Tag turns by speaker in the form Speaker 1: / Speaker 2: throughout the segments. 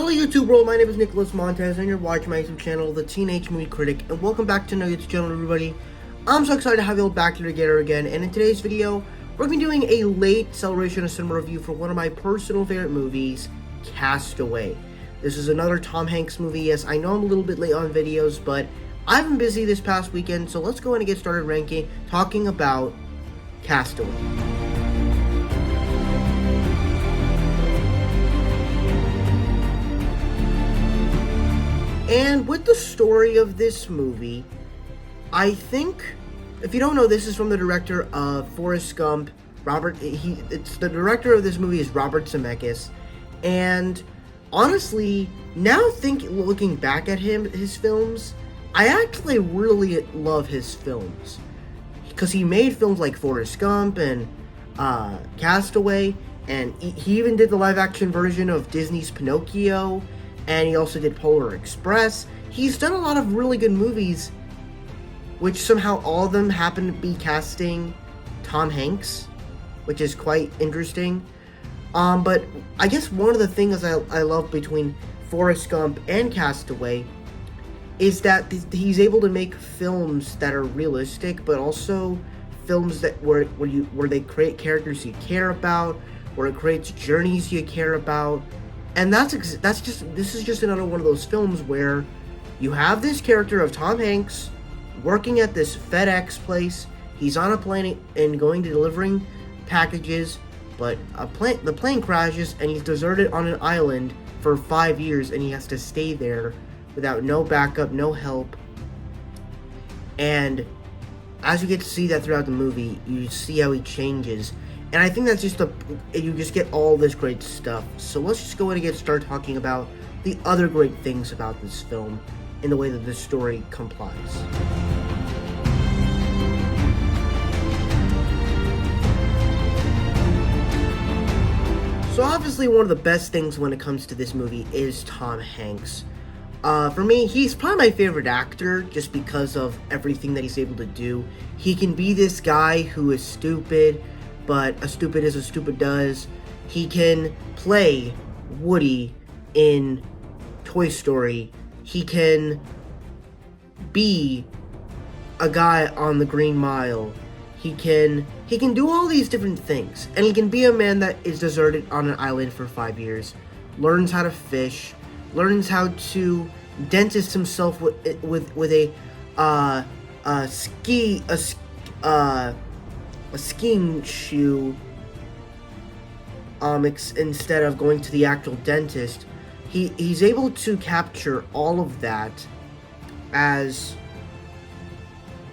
Speaker 1: Hello YouTube world, my name is Nicholas Montez and you're watching my YouTube channel, The Teenage Movie Critic, and welcome back to another YouTube channel everybody. I'm so excited to have you all back here together again, and in today's video, we're going to be doing a late Celebration of Cinema review for one of my personal favorite movies, Castaway. This is another Tom Hanks movie. Yes, I know I'm a little bit late on videos, but I've been busy this past weekend, so let's go ahead and get started talking about Castaway. And with the story of this movie, I think, if you don't know, this is from the director of Forrest Gump. The director of this movie is Robert Zemeckis, and honestly, looking back at his films, I actually really love his films, because he made films like Forrest Gump and Castaway, and he even did the live-action version of Disney's Pinocchio. And he also did Polar Express. He's done a lot of really good movies, which somehow all of them happen to be casting Tom Hanks, which is quite interesting. But I guess one of the things I love between Forrest Gump and Castaway is that he's able to make films that are realistic, but also films that where they create characters you care about, where it creates journeys you care about. And this is just another one of those films where you have this character of Tom Hanks working at this FedEx place. He's on a plane and delivering packages, but the plane crashes and he's deserted on an island for 5 years, and he has to stay there without no backup, no help. And as you get to see that throughout the movie, you see how he changes. And I think that's you just get all this great stuff. So let's just go ahead and get started talking about the other great things about this film in the way that this story complies. So obviously one of the best things when it comes to this movie is Tom Hanks. For me, he's probably my favorite actor just because of everything that he's able to do. He can be this guy who is stupid, but as stupid as a stupid does. He can play Woody in Toy Story. He can be a guy on the Green Mile. He can do all these different things. And he can be a man that is deserted on an island for 5 years, learns how to fish, learns how to dentist himself with a skiing shoe, instead of going to the actual dentist. He's able to capture all of that, as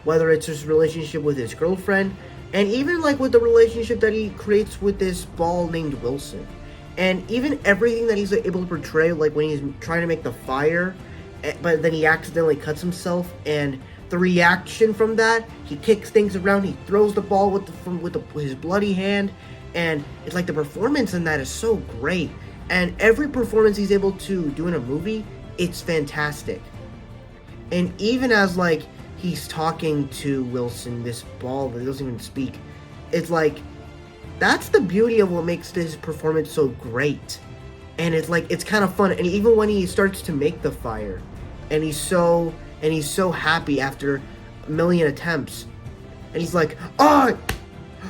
Speaker 1: whether it's his relationship with his girlfriend, and even like with the relationship that he creates with this ball named Wilson, and even everything that he's able to portray, like when he's trying to make the fire, but then he accidentally cuts himself, and the reaction from that, he kicks things around, he throws the ball with his bloody hand, and it's like the performance in that is so great. And every performance he's able to do in a movie, it's fantastic. And even as like he's talking to Wilson, this ball that doesn't even speak, it's like that's the beauty of what makes this performance so great. And it's like it's kind of fun. And even when he starts to make the fire, and he's so happy after a million attempts, and he's like, I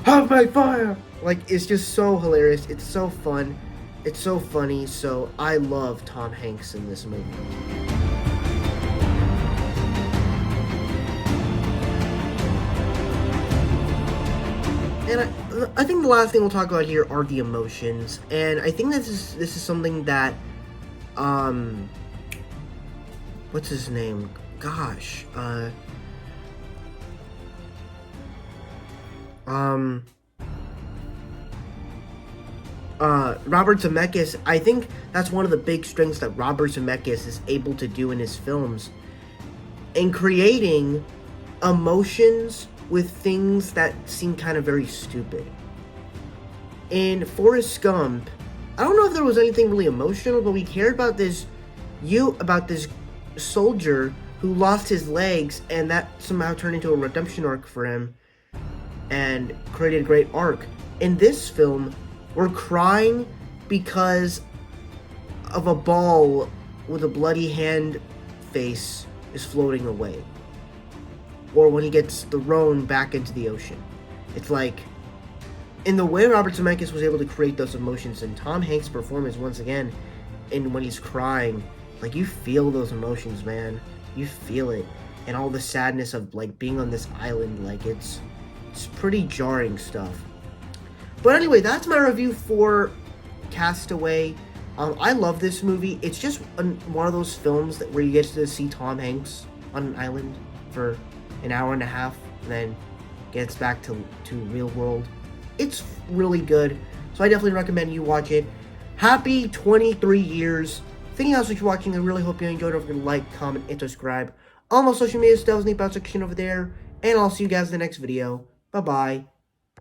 Speaker 1: have my fire! Like, it's just so hilarious. It's so fun. It's so funny. So I love Tom Hanks in this movie. And I think the last thing we'll talk about here are the emotions. And I think this is something that what's his name? Gosh. Robert Zemeckis, I think that's one of the big strengths that Robert Zemeckis is able to do in his films, in creating emotions with things that seem kind of very stupid. In Forrest Gump, I don't know if there was anything really emotional, but we cared about this soldier who lost his legs, and that somehow turned into a redemption arc for him and created a great arc. In this film, we're crying because of a ball with a bloody hand face is floating away. Or when he gets thrown back into the ocean. It's like, in the way Robert Zemeckis was able to create those emotions, and Tom Hanks' performance once again, and when he's crying, like, you feel those emotions, man. You feel it. And all the sadness of, like, being on this island, like, it's pretty jarring stuff. But anyway, that's my review for Castaway. I love this movie. It's just one of those films where you get to see Tom Hanks on an island for an hour and a half, and then gets back to real world. It's really good, so I definitely recommend you watch it. Happy 23 years. Thank you guys for watching. I really hope you enjoyed. Don't forget to like, comment, and subscribe. All my social media stuff is in the about section over there, and I'll see you guys in the next video. Bye-bye.